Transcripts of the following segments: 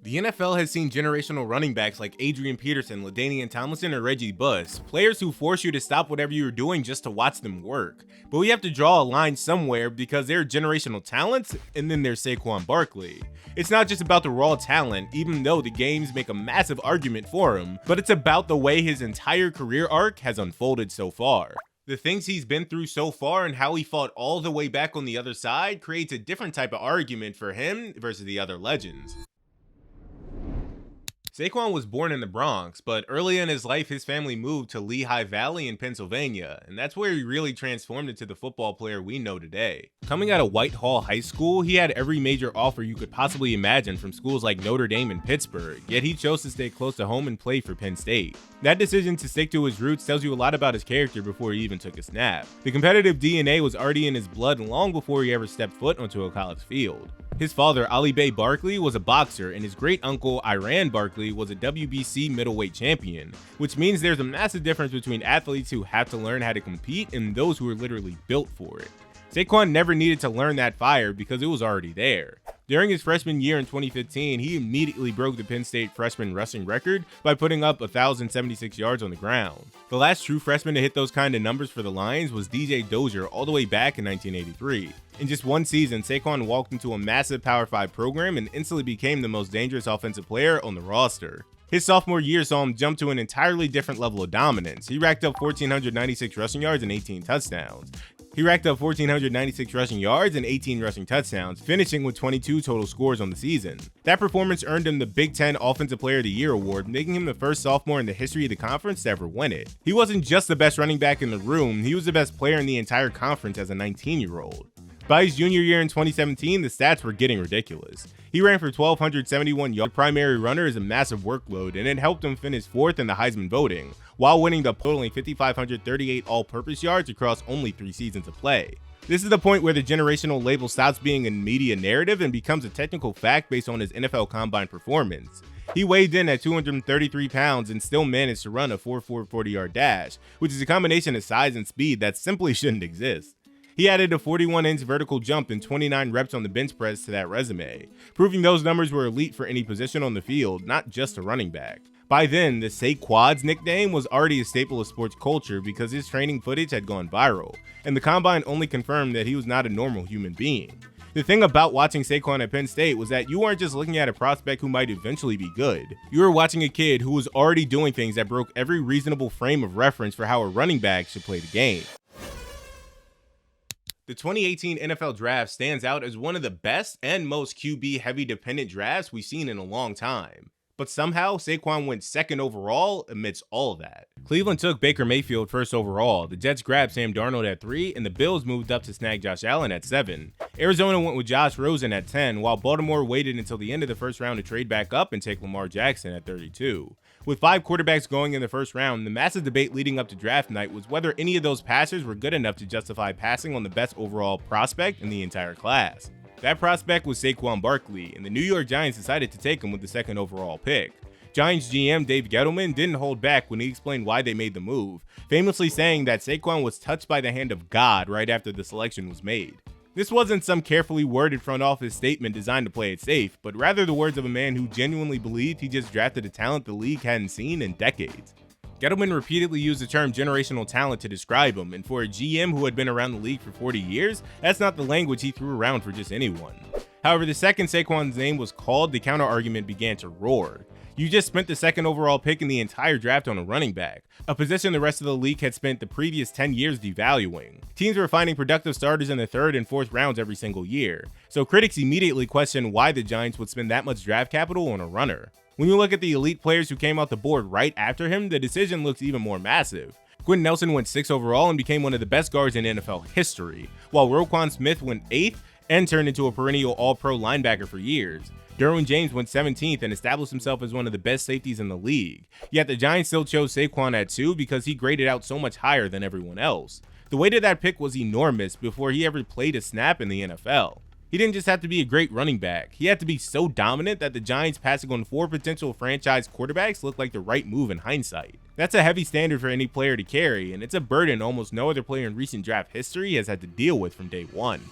The NFL has seen generational running backs like Adrian Peterson, LaDainian Tomlinson, or Reggie Bush, players who force you to stop whatever you're doing just to watch them work. But we have to draw a line somewhere because they're generational talents, and then there's Saquon Barkley. It's not just about the raw talent, even though the games make a massive argument for him, but it's about the way his entire career arc has unfolded so far. The things he's been through so far and how he fought all the way back on the other side creates a different type of argument for him versus the other legends. Saquon was born in the Bronx, but early in his life, his family moved to Lehigh Valley in Pennsylvania, and that's where he really transformed into the football player we know today. Coming out of Whitehall High School, he had every major offer you could possibly imagine from schools like Notre Dame and Pittsburgh, yet he chose to stay close to home and play for Penn State. That decision to stick to his roots tells you a lot about his character before he even took a snap. The competitive DNA was already in his blood long before he ever stepped foot onto a college field. His father, Ali Bey Barkley, was a boxer, and his great-uncle, Iran Barkley, was a WBC middleweight champion, which means there's a massive difference between athletes who have to learn how to compete and those who are literally built for it. Saquon never needed to learn that fire because it was already there. During his freshman year in 2015, he immediately broke the Penn State freshman rushing record by putting up 1,076 yards on the ground. The last true freshman to hit those kind of numbers for the Lions was DJ Dozier all the way back in 1983. In just one season, Saquon walked into a massive Power 5 program and instantly became the most dangerous offensive player on the roster. His sophomore year saw him jump to an entirely different level of dominance. He racked up 1,496 rushing yards and 18 touchdowns. He racked up 1,496 rushing yards and 18 rushing touchdowns, finishing with 22 total scores on the season. That performance earned him the Big Ten Offensive Player of the Year award, making him the first sophomore in the history of the conference to ever win it. He wasn't just the best running back in the room, he was the best player in the entire conference as a 19-year-old. By his junior year in 2017, the stats were getting ridiculous. He ran for 1,271 yards. The primary runner is a massive workload, and it helped him finish fourth in the Heisman voting, while winning the totaling 5,538 all-purpose yards across only 3 seasons of play. This is the point where the generational label stops being a media narrative and becomes a technical fact based on his NFL Combine performance. He weighed in at 233 pounds and still managed to run a 4.4 40-yard dash, which is a combination of size and speed that simply shouldn't exist. He added a 41-inch vertical jump and 29 reps on the bench press to that resume, proving those numbers were elite for any position on the field, not just a running back. By then, the Saquads nickname was already a staple of sports culture because his training footage had gone viral, and the Combine only confirmed that he was not a normal human being. The thing about watching Saquon at Penn State was that you weren't just looking at a prospect who might eventually be good. You were watching a kid who was already doing things that broke every reasonable frame of reference for how a running back should play the game. The 2018 NFL Draft stands out as one of the best and most QB-heavy dependent drafts we've seen in a long time. But somehow, Saquon went second overall amidst all of that. Cleveland took Baker Mayfield first overall, the Jets grabbed Sam Darnold at 3, and the Bills moved up to snag Josh Allen at 7. Arizona went with Josh Rosen at 10, while Baltimore waited until the end of the first round to trade back up and take Lamar Jackson at 32. With 5 quarterbacks going in the first round, the massive debate leading up to draft night was whether any of those passers were good enough to justify passing on the best overall prospect in the entire class. That prospect was Saquon Barkley, and the New York Giants decided to take him with the second overall pick. Giants GM Dave Gettleman didn't hold back when he explained why they made the move, famously saying that Saquon was touched by the hand of God right after the selection was made. This wasn't some carefully worded front office statement designed to play it safe, but rather the words of a man who genuinely believed he just drafted a talent the league hadn't seen in decades. Gettleman repeatedly used the term generational talent to describe him, and for a GM who had been around the league for 40 years, that's not the language he threw around for just anyone. However, the second Saquon's name was called, the counter-argument began to roar. You just spent the second overall pick in the entire draft on a running back, a position the rest of the league had spent the previous 10 years devaluing. Teams were finding productive starters in the 3rd and 4th rounds every single year, so critics immediately questioned why the Giants would spend that much draft capital on a runner. When you look at the elite players who came off the board right after him, the decision looks even more massive. Quentin Nelson went 6th overall and became one of the best guards in NFL history, while Roquan Smith went 8th and turned into a perennial all-pro linebacker for years. Derwin James went 17th and established himself as one of the best safeties in the league, yet the Giants still chose Saquon at 2 because he graded out so much higher than everyone else. The weight of that pick was enormous before he ever played a snap in the NFL. He didn't just have to be a great running back, he had to be so dominant that the Giants passing on 4 potential franchise quarterbacks looked like the right move in hindsight. That's a heavy standard for any player to carry, and it's a burden almost no other player in recent draft history has had to deal with from day one.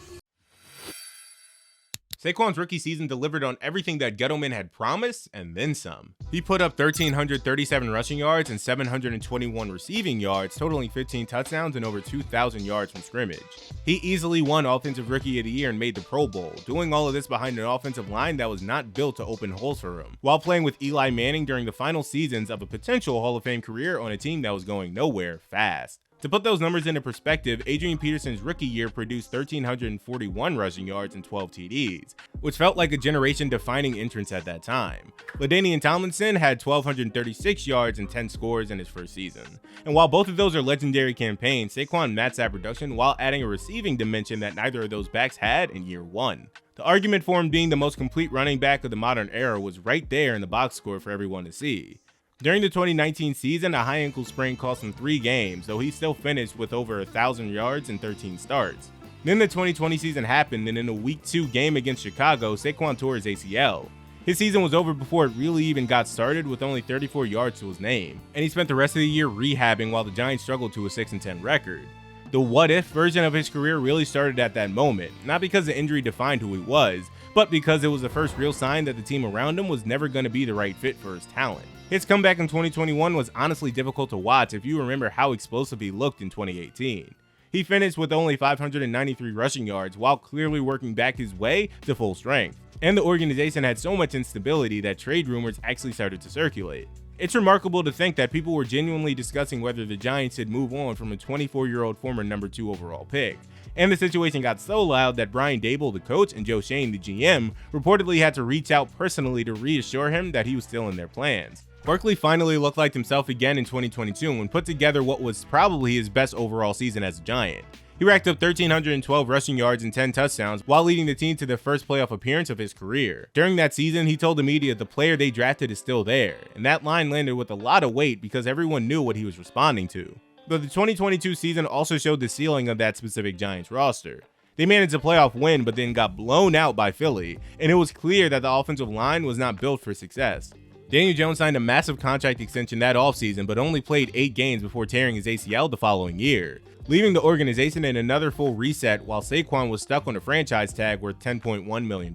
Saquon's rookie season delivered on everything that Gettleman had promised, and then some. He put up 1,337 rushing yards and 721 receiving yards, totaling 15 touchdowns and over 2,000 yards from scrimmage. He easily won Offensive Rookie of the Year and made the Pro Bowl, doing all of this behind an offensive line that was not built to open holes for him, while playing with Eli Manning during the final seasons of a potential Hall of Fame career on a team that was going nowhere fast. To put those numbers into perspective, Adrian Peterson's rookie year produced 1,341 rushing yards and 12 TDs, which felt like a generation-defining entrance at that time. LaDainian Tomlinson had 1,236 yards and 10 scores in his first season. And while both of those are legendary campaigns, Saquon matched that production while adding a receiving dimension that neither of those backs had in year one. The argument for him being the most complete running back of the modern era was right there in the box score for everyone to see. During the 2019 season, a high ankle sprain cost him 3 games, though he still finished with over 1,000 yards and 13 starts. Then the 2020 season happened, and in a Week 2 game against Chicago, Saquon tore his ACL. His season was over before it really even got started, with only 34 yards to his name, and he spent the rest of the year rehabbing while the Giants struggled to a 6-10 record. The what-if version of his career really started at that moment, not because the injury defined who he was, but because it was the first real sign that the team around him was never going to be the right fit for his talent. His comeback in 2021 was honestly difficult to watch if you remember how explosive he looked in 2018. He finished with only 593 rushing yards while clearly working back his way to full strength. And the organization had so much instability that trade rumors actually started to circulate. It's remarkable to think that people were genuinely discussing whether the Giants should move on from a 24-year-old former number 2 overall pick. And the situation got so loud that Brian Daboll, the coach, and Joe Schoen, the GM, reportedly had to reach out personally to reassure him that he was still in their plans. Barkley finally looked like himself again in 2022 and put together what was probably his best overall season as a Giant. He racked up 1,312 rushing yards and 10 touchdowns while leading the team to their first playoff appearance of his career. During that season, he told the media the player they drafted is still there, and that line landed with a lot of weight because everyone knew what he was responding to. But the 2022 season also showed the ceiling of that specific Giants roster. They managed a playoff win but then got blown out by Philly, and it was clear that the offensive line was not built for success. Daniel Jones signed a massive contract extension that offseason but only played 8 games before tearing his ACL the following year, leaving the organization in another full reset while Saquon was stuck on a franchise tag worth $10.1 million.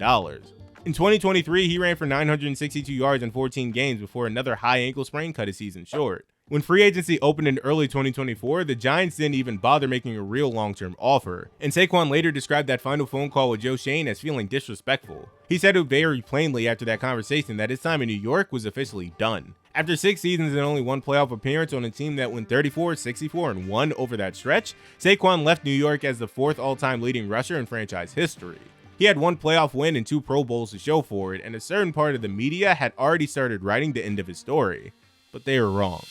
In 2023, he ran for 962 yards in 14 games before another high ankle sprain cut his season short. When free agency opened in early 2024, the Giants didn't even bother making a real long-term offer, and Saquon later described that final phone call with Joe Schoen as feeling disrespectful. He said it very plainly after that conversation that his time in New York was officially done. After 6 seasons and only 1 playoff appearance on a team that went 34, 64, and 1 over that stretch, Saquon left New York as the 4th all-time leading rusher in franchise history. He had 1 playoff win and 2 Pro Bowls to show for it, and a certain part of the media had already started writing the end of his story. But they were wrong.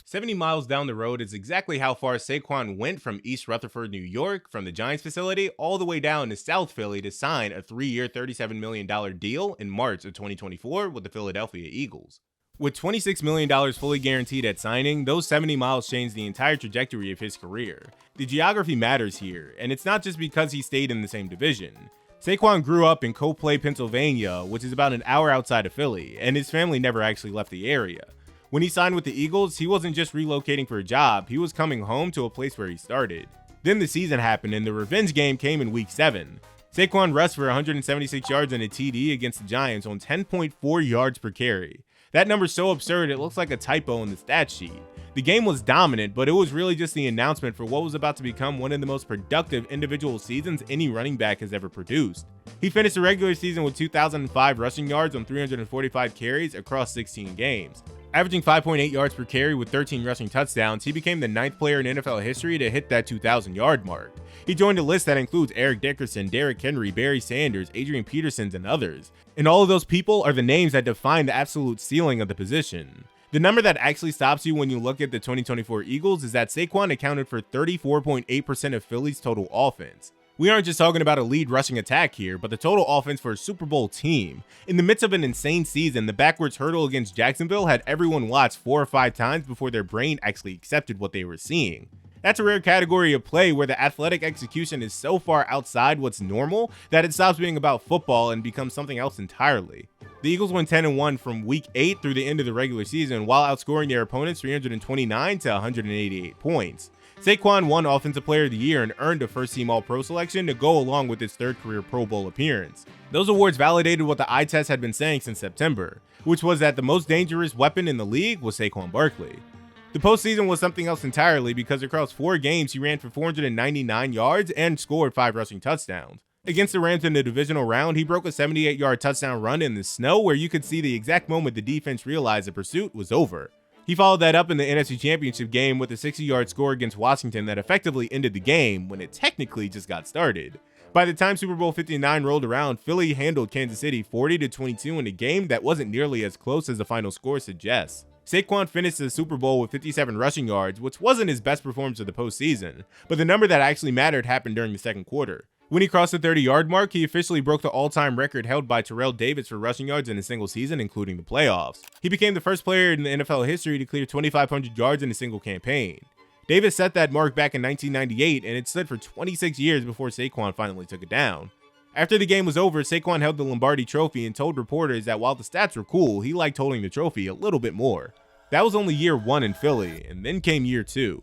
70 miles down the road is exactly how far Saquon went from East Rutherford, New York, from the Giants facility, all the way down to South Philly to sign a 3-year, $37 million deal in March of 2024 with the Philadelphia Eagles. With $26 million fully guaranteed at signing, those 70 miles changed the entire trajectory of his career. The geography matters here, and it's not just because he stayed in the same division. Saquon grew up in Copley, Pennsylvania, which is about an hour outside of Philly, and his family never actually left the area. When he signed with the Eagles, he wasn't just relocating for a job, he was coming home to a place where he started. Then the season happened and the revenge game came in week 7. Saquon rushed for 176 yards and a TD against the Giants on 10.4 yards per carry. That number's so absurd it looks like a typo in the stat sheet. The game was dominant, but it was really just the announcement for what was about to become one of the most productive individual seasons any running back has ever produced. He finished the regular season with 2,005 rushing yards on 345 carries across 16 games. Averaging 5.8 yards per carry with 13 rushing touchdowns, he became the 9th player in NFL history to hit that 2,000-yard mark. He joined a list that includes Eric Dickerson, Derrick Henry, Barry Sanders, Adrian Peterson, and others. And all of those people are the names that define the absolute ceiling of the position. The number that actually stops you when you look at the 2024 Eagles is that Saquon accounted for 34.8% of Philly's total offense. We aren't just talking about a lead rushing attack here, but the total offense for a Super Bowl team. In the midst of an insane season, the backwards hurdle against Jacksonville had everyone watch 4 or 5 times before their brain actually accepted what they were seeing. That's a rare category of play where the athletic execution is so far outside what's normal that it stops being about football and becomes something else entirely. The Eagles went 10-1 from week 8 through the end of the regular season while outscoring their opponents 329 to 188 points. Saquon won Offensive Player of the Year and earned a first-team All-Pro selection to go along with his third career Pro Bowl appearance. Those awards validated what the eye test had been saying since September, which was that the most dangerous weapon in the league was Saquon Barkley. The postseason was something else entirely because across 4 games he ran for 499 yards and scored 5 rushing touchdowns. Against the Rams in the divisional round, he broke a 78-yard touchdown run in the snow where you could see the exact moment the defense realized the pursuit was over. He followed that up in the NFC Championship game with a 60-yard score against Washington that effectively ended the game when it technically just got started. By the time Super Bowl 59 rolled around, Philly handled Kansas City 40-22 in a game that wasn't nearly as close as the final score suggests. Saquon finished the Super Bowl with 57 rushing yards, which wasn't his best performance of the postseason, but the number that actually mattered happened during the second quarter. When he crossed the 30-yard mark, he officially broke the all-time record held by Terrell Davis for rushing yards in a single season, including the playoffs. He became the first player in the NFL history to clear 2,500 yards in a single campaign. Davis set that mark back in 1998, and it stood for 26 years before Saquon finally took it down. After the game was over, Saquon held the Lombardi Trophy and told reporters that while the stats were cool, he liked holding the trophy a little bit more. That was only year 1 in Philly, and then came year 2.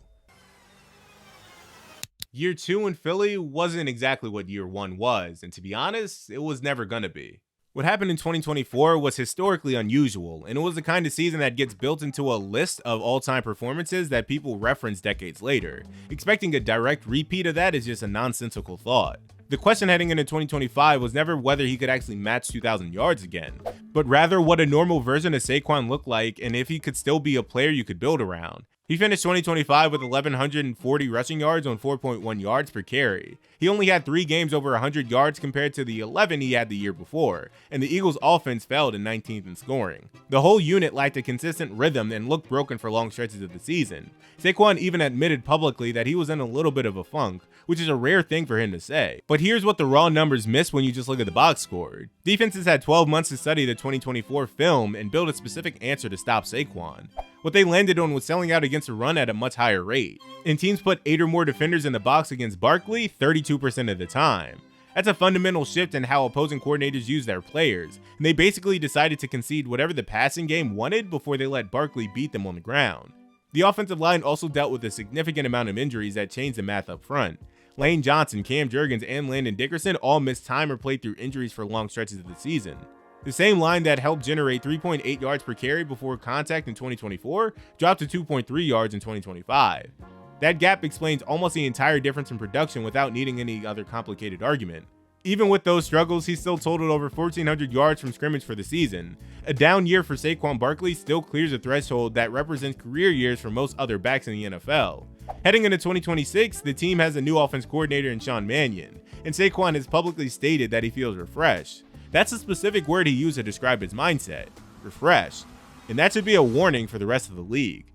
Year 2 in Philly wasn't exactly what year 1 was, and to be honest, it was never gonna be. What happened in 2024 was historically unusual, and it was the kind of season that gets built into a list of all-time performances that people reference decades later. Expecting a direct repeat of that is just a nonsensical thought. The question heading into 2025 was never whether he could actually match 2,000 yards again, but rather what a normal version of Saquon looked like and if he could still be a player you could build around. He finished 2025 with 1,140 rushing yards on 4.1 yards per carry. He only had 3 games over 100 yards compared to the 11 he had the year before, and the Eagles' offense failed in 19th in scoring. The whole unit lacked a consistent rhythm and looked broken for long stretches of the season. Saquon even admitted publicly that he was in a little bit of a funk, which is a rare thing for him to say. But here's what the raw numbers miss when you just look at the box score. Defenses had 12 months to study the 2024 film and build a specific answer to stop Saquon. What they landed on was selling out against the run at a much higher rate, and teams put 8 or more defenders in the box against Barkley 32% of the time. That's a fundamental shift in how opposing coordinators use their players, and they basically decided to concede whatever the passing game wanted before they let Barkley beat them on the ground. The offensive line also dealt with a significant amount of injuries that changed the math up front. Lane Johnson, Cam Jurgens, and Landon Dickerson all missed time or played through injuries for long stretches of the season. The same line that helped generate 3.8 yards per carry before contact in 2024 dropped to 2.3 yards in 2025. That gap explains almost the entire difference in production without needing any other complicated argument. Even with those struggles, he still totaled over 1,400 yards from scrimmage for the season. A down year for Saquon Barkley still clears a threshold that represents career years for most other backs in the NFL. Heading into 2026, the team has a new offense coordinator in Sean Mannion, and Saquon has publicly stated that he feels refreshed. That's a specific word he used to describe his mindset, refreshed, and that should be a warning for the rest of the league.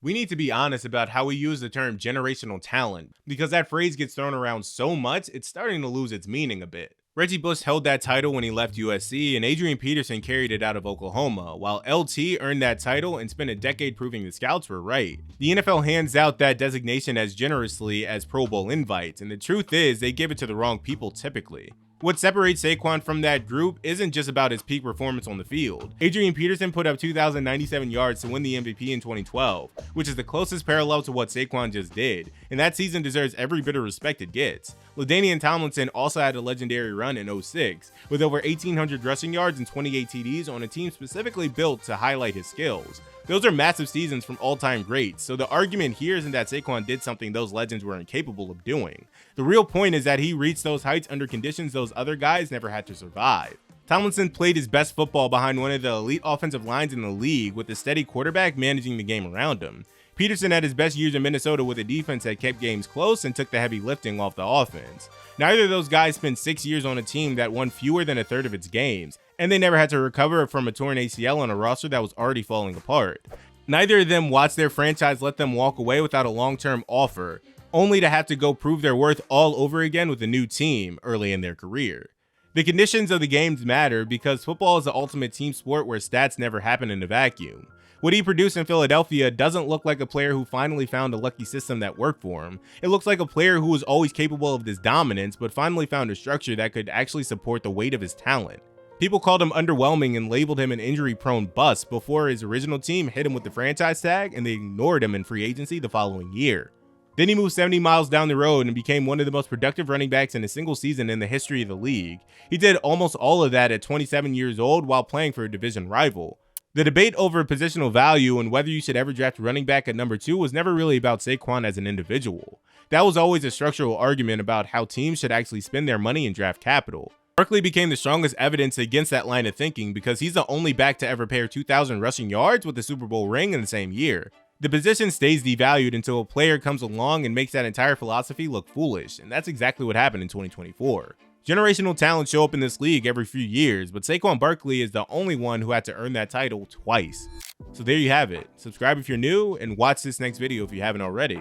We need to be honest about how we use the term generational talent, because that phrase gets thrown around so much, it's starting to lose its meaning a bit. Reggie Bush held that title when he left USC, and Adrian Peterson carried it out of Oklahoma, while LT earned that title and spent a decade proving the scouts were right. The NFL hands out that designation as generously as Pro Bowl invites, and the truth is they give it to the wrong people typically. What separates Saquon from that group isn't just about his peak performance on the field. Adrian Peterson put up 2,097 yards to win the MVP in 2012, which is the closest parallel to what Saquon just did, and that season deserves every bit of respect it gets. LaDainian Tomlinson also had a legendary run in 2006, with over 1,800 rushing yards and 28 TDs on a team specifically built to highlight his skills. Those are massive seasons from all-time greats, so the argument here isn't that Saquon did something those legends were incapable of doing. The real point is that he reached those heights under conditions those other guys never had to survive. Tomlinson played his best football behind one of the elite offensive lines in the league with a steady quarterback managing the game around him. Peterson had his best years in Minnesota with a defense that kept games close and took the heavy lifting off the offense. Neither of those guys spent 6 years on a team that won fewer than a third of its games, and they never had to recover from a torn ACL on a roster that was already falling apart. Neither of them watched their franchise let them walk away without a long-term offer, only to have to go prove their worth all over again with a new team early in their career. The conditions of the games matter because football is the ultimate team sport where stats never happen in a vacuum. What he produced in Philadelphia doesn't look like a player who finally found a lucky system that worked for him. It looks like a player who was always capable of this dominance but finally found a structure that could actually support the weight of his talent. People called him underwhelming and labeled him an injury-prone bust before his original team hit him with the franchise tag and they ignored him in free agency the following year. Then he moved 70 miles down the road and became one of the most productive running backs in a single season in the history of the league. He did almost all of that at 27 years old while playing for a division rival. The debate over positional value and whether you should ever draft a running back at number 2 was never really about Saquon as an individual. That was always a structural argument about how teams should actually spend their money and draft capital. Barkley became the strongest evidence against that line of thinking because he's the only back to ever pair 2,000 rushing yards with a Super Bowl ring in the same year. The position stays devalued until a player comes along and makes that entire philosophy look foolish, and that's exactly what happened in 2024. Generational talent show up in this league every few years, but Saquon Barkley is the only one who had to earn that title twice. So there you have it. Subscribe if you're new, and watch this next video if you haven't already.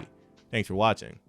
Thanks for watching.